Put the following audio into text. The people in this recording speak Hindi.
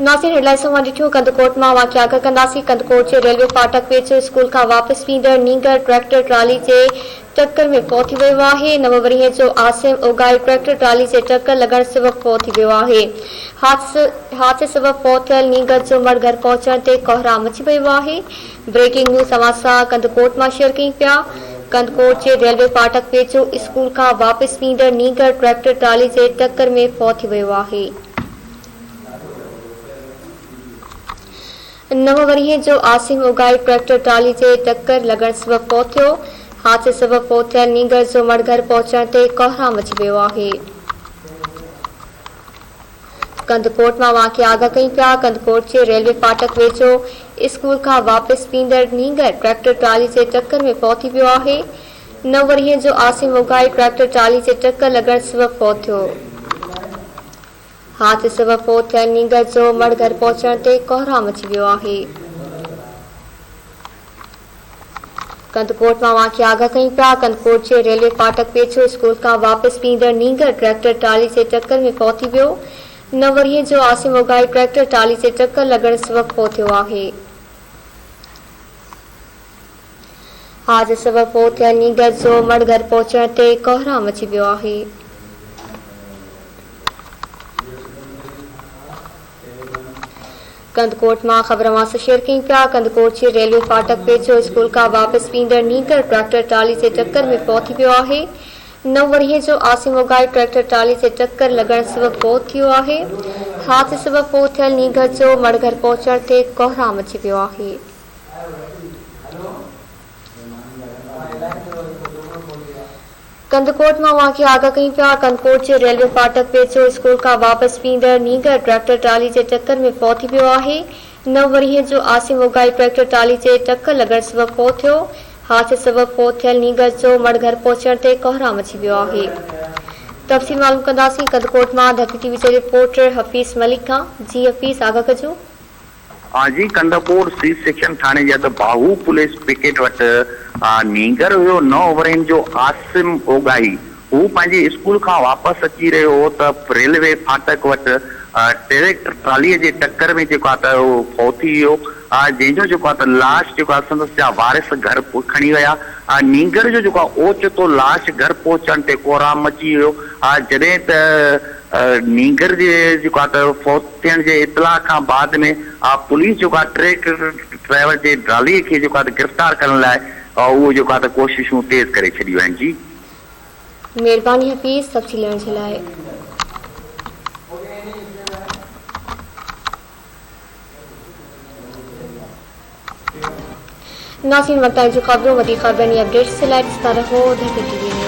नासिर हेडलाइन मां ॾिठो कंदकोट मां वाक़िया आगाह कंदासीं। कंदकोट जे रेलवे फाटक वेझो स्कूल खां वापसि ईंदड़ नींगर ट्रैक्टर ट्राली जे टक्कर में फौत थी वियो आहे। 9 वरीह जो आसिम ओगाई ट्रैक्टर ट्राली जे टक्कर लॻण सबबि फौत थी वियो आहे। हादसे सबबि फौत थियल नींगर जो मर्द घर पहुचण ते कोहराम मची वियो आहे। ब्रेकिंग न्यूज़ समाचार कंदकोट मां शेयर कयूं पिया। कंदकोट जे रेलवे फाटक वेझो स्कूल खां वापसि ईंदड़ नींगर ट्रैक्टर ट्राली जे टक्कर में फौत थी वियो आहे। 9 वरीह जो आसिम ओगाई ट्रैक्टर ट्राली जे टक्कर लॻण सबबि फौत थियो। हादसे सबबि फौत थियल नींगर जो मर्द घर पहुचण ते कोहराम मची वियो आहे। कंदकोट मां वाक़िया आगाह कयूं पिया। कंदकोट जे रेलवे फाटक वेझो स्कूल खां वापसि ईंदड़ नींगर ट्रैक्टर ट्राली जे टक्कर में फौत थी वियो आहे। 9 वरीह जो आसिम ओगाई ट्रैक्टर ट्राली जे टक्कर लॻण सबबि फौत थियो। हादसे सबबि फौत थियल नींगर जो मर्द घर पहुचण ते कोहराम मची वियो आहे। कंदकोट मां वाक़िया आगाह कयूं पिया। कंदकोट जे रेलवे फाटक वेझो स्कूल खां वापसि ईंदड़ नींगर ट्रैक्टर ट्राली जे टक्कर में फौत थी वियो। 9 वरीह जो आसिम ओगाई ट्रैक्टर ट्राली जे टक्कर लॻण सबबि फौत थियो आहे। हादसे सबबि फौत थियल नींगर जो मर्द घर पहुचण ते कोहराम मची वियो आहे। कंदकोट मां ख़बर वांस शेयर कयूं पिया। कंदकोट जे रेलवे फाटक वेझो स्कूल खां वापसि ईंदड़ नींगर ट्रैक्टर ट्राली जे टक्कर में फौत थी वियो आहे। 9 वरीह जो आसिम ओगाई ट्रैक्टर ट्राली जे टक्कर लॻण सबबि फौत थियो आहे। हादसे सबबि फौत थियल नींगर जो मर्द घर पहुचण ते कोहराम मची वियो आहे। कंदकोट मां वाक़िया आगाह कयूं पिया। कंदकोट जे रेलवे फाटक वेझो स्कूल खां वापसि ईंदड़ नींगर ट्रैक्टर ट्राली जे टक्कर में फौत थी वियो आहे। 9 वरीह जो आसिम ओगाई ट्रैक्टर ट्राली जे टक्कर लॻण सबबि फौत थियो। हादसे सबबि फौत थियल नींगर जो मर्द घर पहुचण ते कोहराम मची वियो आहे। तफ़सील मालूम कंदासीं। कंदकोट मां धरती टीवी जे रिपोर्टर हफ़ीज़ मलिक खां। जी हफ़ीज़ आगाह कजो। हाँ जी, कंदकोट सी सेक्शन थाने जे हद बाहू पुलिस पिकेट वटि नींगर हुयो 9 वरनि जो आसिम ओगाई हू पंहिंजे स्कूल खां वापसि अची रहियो हो त रेलवे फाटक वटि ट्रैक्टर ट्रालीअ जे टक्कर में जेको आहे त उहो फौत थी वियो। जंहिंजो जेको आहे त लाश जेको आहे संदसि जा वारिस घर खणी विया। नींगर जो जेको आहे ओचितो लाश घर पहुचण ते कोहराम मची वियो। जॾहिं त नींगर जे जेको आहे त फौत थियण जे इतला खां बाद में पुलिस जेको आहे ट्रैक्टर ड्राइवर जे ट्रालीअ खे जेको आहे त गिरफ़्तार करण लाइ उहो जेको आहे त कोशिशूं तेज़ करे छॾियूं आहिनि। जी महिरबानी हफ़ीज़ तफ़सील ॾियण जे लाइ। नाज़रीन वक़्त जूं ख़बरूं वधीक ख़बरनि अपडेट्स जे लाइ ॾिसंदा रहो धरती टीवी।